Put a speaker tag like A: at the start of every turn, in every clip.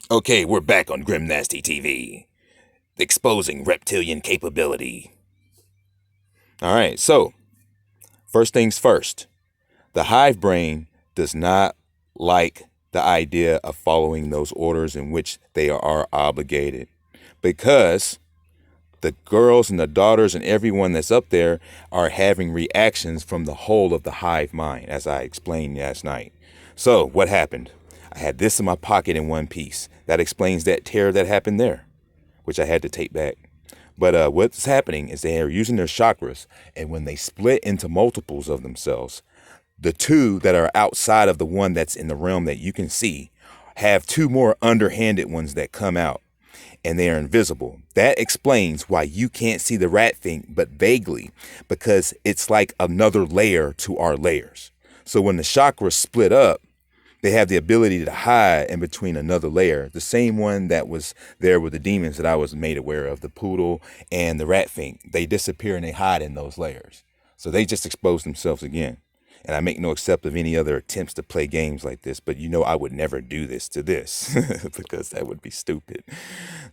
A: Okay, we're back on Grim Nasty TV, exposing reptilian capability. Alright, so, first things first. The hive brain does not like the idea of following those orders in which they are obligated. Because the girls and the daughters and everyone that's up there are having reactions from the whole of the hive mind, as I explained last night. So, what happened? I had this in my pocket in one piece. That explains that tear that happened there, which I had to take back. But what's happening is they are using their chakras, and when they split into multiples of themselves, the two that are outside of the one that's in the realm that you can see have two more underhanded ones that come out, and they are invisible. That explains why you can't see the rat thing, but vaguely, because it's like another layer to our layers. So when the chakras split up, they have the ability to hide in between another layer, the same one that was there with the demons that I was made aware of, the poodle and the rat thing. They disappear and they hide in those layers. So they just expose themselves again. And I make no accept of any other attempts to play games like this, but you know I would never do this to this because that would be stupid.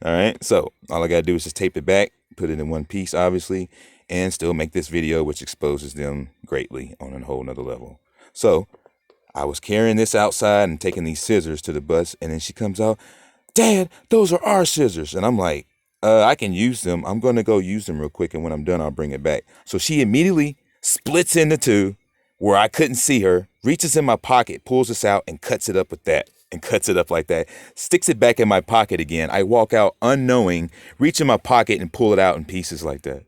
A: All right, so all I gotta do is just tape it back, put it in one piece, obviously, and still make this video, which exposes them greatly on a whole nother level. So I was carrying this outside and taking these scissors to the bus, and then she comes out, "Dad, those are our scissors." And I'm like, I can use them. I'm going to go use them real quick, and when I'm done, I'll bring it back. So she immediately splits into two where I couldn't see her, reaches in my pocket, pulls this out, and cuts it up with that, and cuts it up like that, sticks it back in my pocket again. I walk out unknowing, reach in my pocket, and pull it out in pieces like that.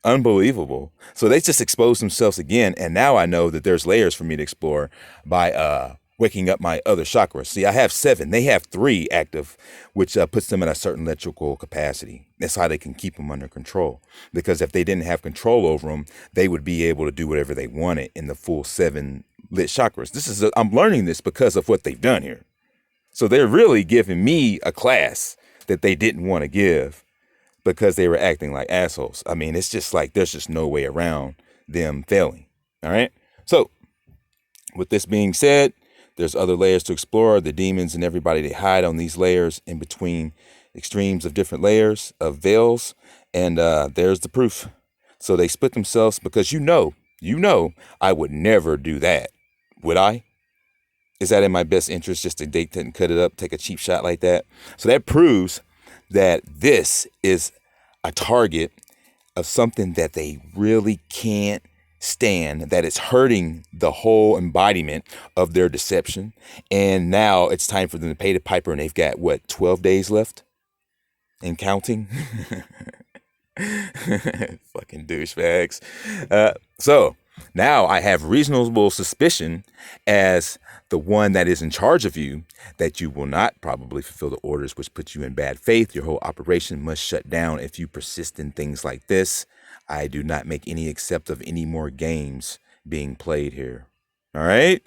A: Unbelievable. So they just exposed themselves again, and now I know that there's layers for me to explore by waking up my other chakras. See, I have 7. They have 3 active, which puts them at a certain electrical capacity. That's how they can keep them under control. Because if they didn't have control over them, they would be able to do whatever they wanted in the full 7 lit chakras. I'm learning this because of what they've done here. So they're really giving me a class that they didn't want to give, because they were acting like assholes. I mean, it's just like there's just no way around them failing. All right. So with this being said, there's other layers to explore. The demons and everybody, they hide on these layers in between extremes of different layers of veils. And there's the proof. So they split themselves because you know, I would never do that. Would I? Is that in my best interest just to date and cut it up, take a cheap shot like that? So that proves that this is a target of something that they really can't stand, that it's hurting the whole embodiment of their deception. And now it's time for them to pay the piper, and they've got, 12 days left and counting? Fucking douchebags. So now I have reasonable suspicion as the one that is in charge of you that you will not probably fulfill the orders, which put you in bad faith. Your whole operation must shut down if you persist in things like this. I do not make any accept of any more games being played here. All right?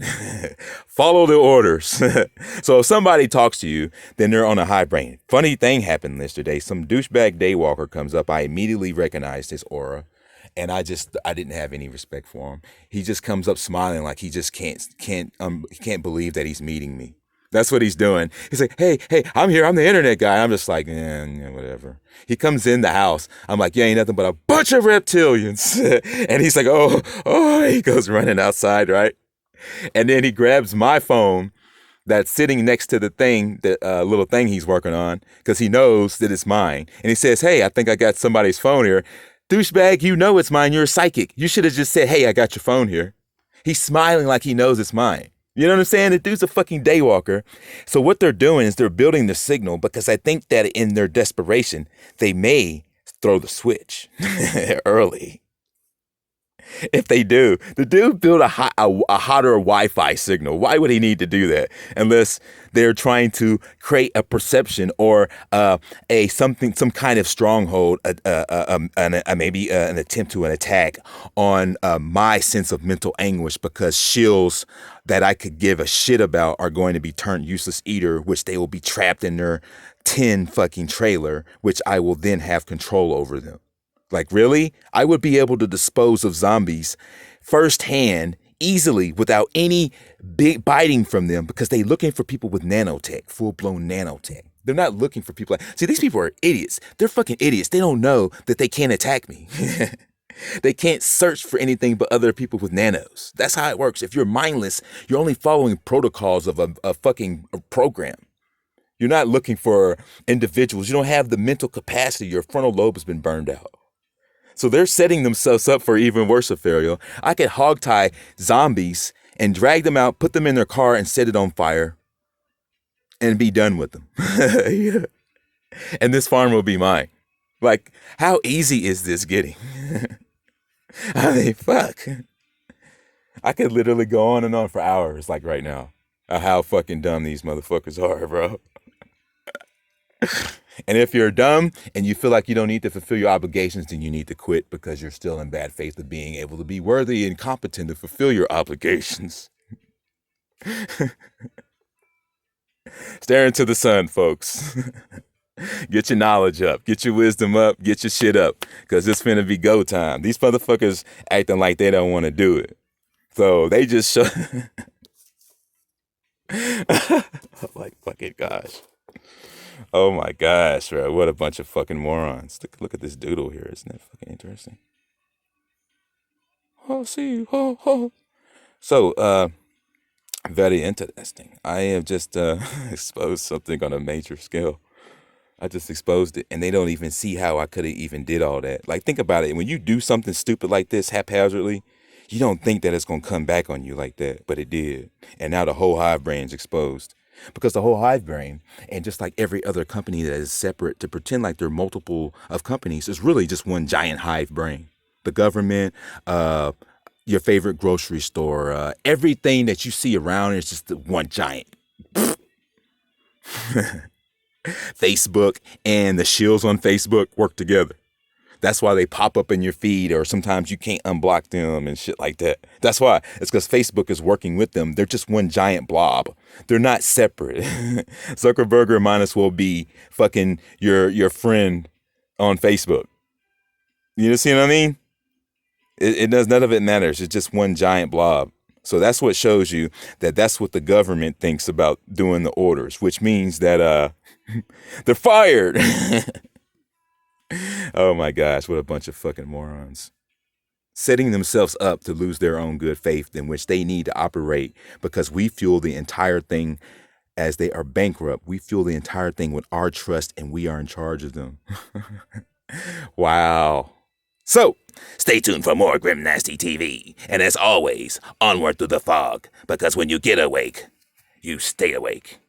A: Follow the orders. So if somebody talks to you, then they're on a high brain. Funny thing happened yesterday. Some douchebag Daywalker comes up. I immediately recognized his aura, and I didn't have any respect for him. He just comes up smiling like he just can't believe that he's meeting me. That's what he's doing. He's like, hey, I'm here. I'm the internet guy. I'm just like, yeah, whatever. He comes in the house. I'm like, you ain't nothing but a bunch of reptilians. And he's like, oh, he goes running outside, right? And then he grabs my phone that's sitting next to the thing, the little thing he's working on, because he knows that it's mine. And he says, hey, I think I got somebody's phone here. Douchebag, you know it's mine. You're a psychic. You should have just said, hey, I got your phone here. He's smiling like he knows it's mine. You know what I'm saying? The dude's a fucking Daywalker. So what they're doing is they're building the signal, because I think that in their desperation, they may throw the switch early. If they do, the dude built a hotter Wi-Fi signal. Why would he need to do that? Unless they're trying to create a perception or some kind of stronghold, maybe an attempt to an attack on my sense of mental anguish, because shills that I could give a shit about are going to be turned useless eater, which they will be trapped in their tin fucking trailer, which I will then have control over them. Like, really? I would be able to dispose of zombies firsthand easily without any big biting from them because they're looking for people with nanotech, full-blown nanotech. They're not looking for people like, see, these people are idiots. They're fucking idiots. They don't know that they can't attack me. They can't search for anything but other people with nanos. That's how it works. If you're mindless, you're only following protocols of a fucking program. You're not looking for individuals. You don't have the mental capacity. Your frontal lobe has been burned out. So they're setting themselves up for even worse scenario. I could hogtie zombies and drag them out, put them in their car and set it on fire and be done with them. Yeah. And this farm will be mine. Like, how easy is this getting? I mean, fuck. I could literally go on and on for hours, like right now, of how fucking dumb these motherfuckers are, bro. And if you're dumb and you feel like you don't need to fulfill your obligations, then you need to quit because you're still in bad faith of being able to be worthy and competent to fulfill your obligations. Stare into the sun, folks. Get your knowledge up. Get your wisdom up. Get your shit up. Because it's finna be go time. These motherfuckers acting like they don't want to do it. So they just show... like, fucking gosh. Oh my gosh, bro. What a bunch of fucking morons. Look at this doodle here. Isn't that fucking interesting? Oh, see. Oh. So, very interesting. I have just exposed something on a major scale. I just exposed it, and they don't even see how I could have even did all that. Like, think about it. When you do something stupid like this haphazardly, you don't think that it's going to come back on you like that, but it did. And now the whole Hive brain's exposed. Because the whole Hive brain, and just like every other company that is separate, to pretend like they're multiple of companies, is really just one giant Hive brain. The government, your favorite grocery store, everything that you see around is just one giant. Facebook and the shills on Facebook work together. That's why they pop up in your feed, or sometimes you can't unblock them and shit like that. That's why. It's because Facebook is working with them. They're just one giant blob. They're not separate. Zuckerberg might as well be fucking your friend on Facebook. You see what I mean? It does, none of it matters. It's just one giant blob. So that's what shows you that that's what the government thinks about doing the orders, which means that they're fired. Oh my gosh, what a bunch of fucking morons. Setting themselves up to lose their own good faith in which they need to operate, because we fuel the entire thing as they are bankrupt. We fuel the entire thing with our trust, and we are in charge of them. Wow. So, stay tuned for more Grim Nasty TV. And as always, onward through the fog, because when you get awake, you stay awake.